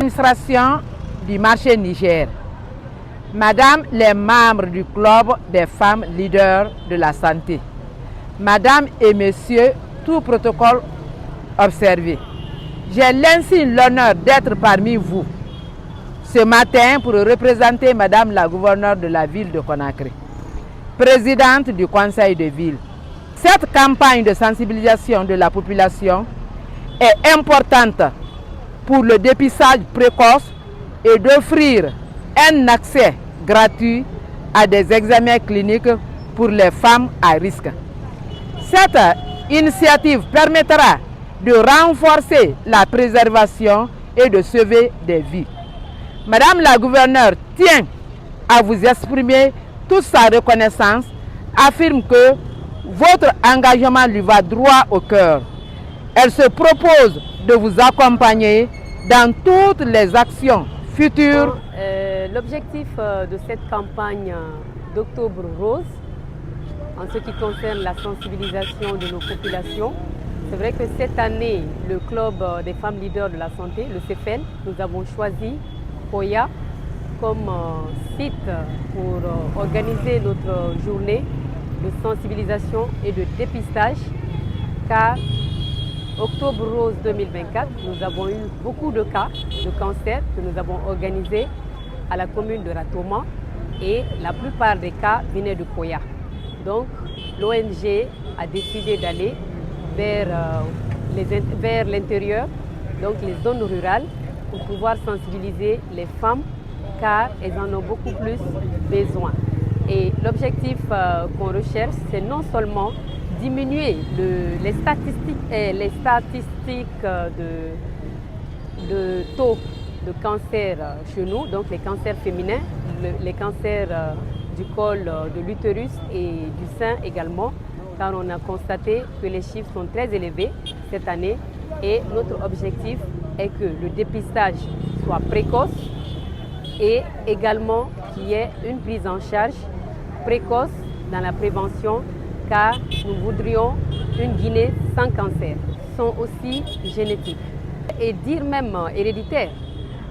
Administration du marché Niger. Madame les membres du club des femmes leaders de la santé. Madame et Messieurs, tout protocole observé. J'ai l'insigne l'honneur d'être parmi vous ce matin pour représenter Madame la gouverneure de la ville de Conakry, présidente du conseil de ville. Cette campagne de sensibilisation de la population est importante pour le dépistage précoce et d'offrir un accès gratuit à des examens cliniques pour les femmes à risque. Cette initiative permettra de renforcer la préservation et de sauver des vies. Madame la gouverneure tient à vous exprimer toute sa reconnaissance, affirme que votre engagement lui va droit au cœur. Elle se propose de vous accompagner dans toutes les actions futures. L'objectif de cette campagne d'Octobre Rose, en ce qui concerne la sensibilisation de nos populations, c'est vrai que cette année, le Club des femmes leaders de la santé, le CFL, nous avons choisi Koya comme site pour organiser notre journée de sensibilisation et de dépistage, car Octobre Rose 2024, nous avons eu beaucoup de cas de cancer que nous avons organisés à la commune de Ratoma et la plupart des cas venaient de Koya. Donc l'ONG a décidé d'aller vers l'intérieur, donc les zones rurales, pour pouvoir sensibiliser les femmes car elles en ont beaucoup plus besoin. Et l'objectif qu'on recherche, c'est non seulement diminuer les statistiques de taux de cancer chez nous, donc les cancers féminins, les cancers du col de l'utérus et du sein également, car on a constaté que les chiffres sont très élevés cette année et notre objectif est que le dépistage soit précoce et également qu'il y ait une prise en charge précoce dans la prévention, car nous voudrions une Guinée sans cancer. Ils sont aussi génétiques et dire même héréditaires,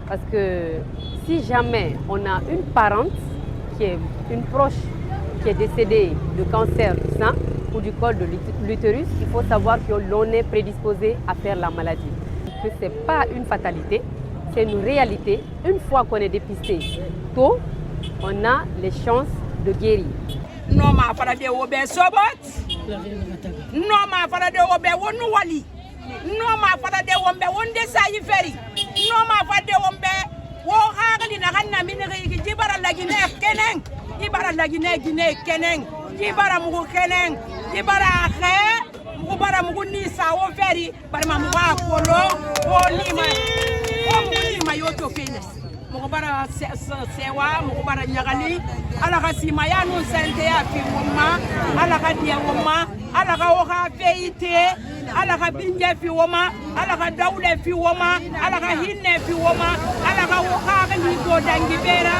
parce que si jamais on a une parente qui est une proche qui est décédée de cancer du sein ou du col de l'utérus, il faut savoir que l'on est prédisposé à faire la maladie. Que ce n'est pas une fatalité, c'est une réalité. Une fois qu'on est dépisté tôt, on a les chances de guérir. Non ma fara de obe sobot. Non ma fara de obe wonu wali. Non ma fara de ombe wonde sayi feri. Non ma fara de ombe wo hagali na hanna minri jibara la gine keneng. Jibara la gine keneng. Jibara mugo keneng. Jibara khe mugo mugo ni sa wo feri bar ma mugo akolo wo lima. Wo mugo lima yoto fenes. Mukubara sewa, mukubara nyagali, alaka simaya no sente ya fiwoma, alaka diawoma, alaka oha feite, alaka binje fiwoma, alaka daule fiwoma, alaka hinne fiwoma, alaka oha nigo dangibera,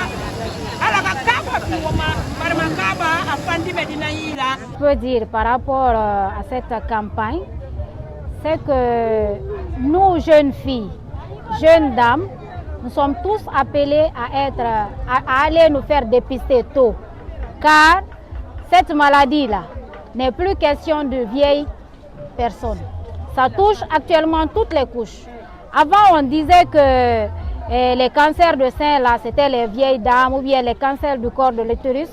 alaka kaba fiwoma, barma kaba afandi medina yila. Je peux dire par rapport à cette campagne, c'est que nous jeunes filles, jeunes dames, nous sommes tous appelés à aller nous faire dépister tôt, car cette maladie-là n'est plus question de vieilles personnes. Ça touche actuellement toutes les couches. Avant, on disait que les cancers de sein, là, c'était les vieilles dames ou bien les cancers du corps de l'utérus.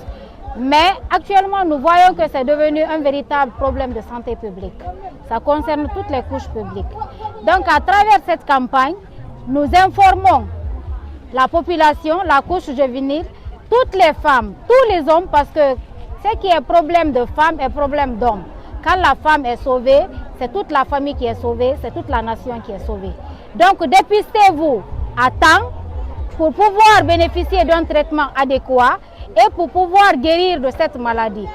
Mais actuellement, nous voyons que c'est devenu un véritable problème de santé publique. Ça concerne toutes les couches publiques. Donc, à travers cette campagne, nous informons la population, la couche juvénile, toutes les femmes, tous les hommes, parce que ce qui est problème de femme est problème d'homme. Quand la femme est sauvée, c'est toute la famille qui est sauvée, c'est toute la nation qui est sauvée. Donc dépistez-vous à temps pour pouvoir bénéficier d'un traitement adéquat et pour pouvoir guérir de cette maladie.